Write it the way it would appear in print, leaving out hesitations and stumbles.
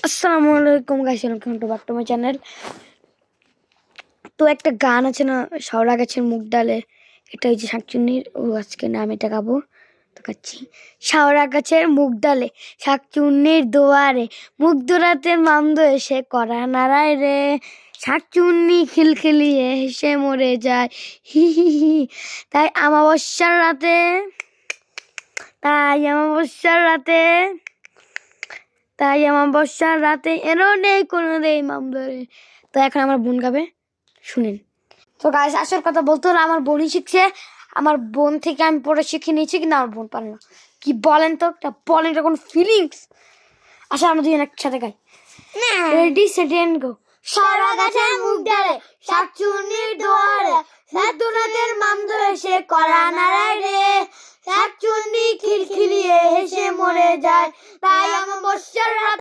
আসসালামু আলাইকুম guys, welcome to back to my channel. তো একটা গান আছে না, শাওড়া গাছের মুগ ডালে, এটা হচ্ছে শাকচুন্নির। আজকে নাম এটা গাবো, তো গাচ্ছি। শাওড়া গাছের মুগ ডালে, শাকচুন্নির দুয়ারে, মুখ দোরাতে মামদো এসে করা নাড়ায় রে। শাকচুন্নি খিলখিলিয়ে হেসে মরে যায়, হি হি হি। তাই আমাবস্যার রাতে, তাই আমাবস্যার রাতে, তাই আমার বর্ষার রাতে এরও নেই কোনো রে মামদরে। তো এখন আমার বোন গাবে, শুনেন। তো গাইস, আসল কথা বলতে হলে আমার বোনই শিখছে। আমার বোন থেকে আমি পড়ে শিখে নিয়েছি, কিন্তু আমার বোন পারে না। কি বলেন তো, একটা বলেন, এটা কোনো ফিলিংস? আচ্ছা, আমরা দুজন একসাথে গাই। Ready set and go. শাওড়া গাছের মুগ ডালে, শাকচুন্নির দুয়ারে, শাকচুন্নির মামদো এসে কড়া নাড়ায় রে। শাকচুন্নি খিলখিলিয়ে হেসে মরে যায়, তাই আমাবস্যার রাতে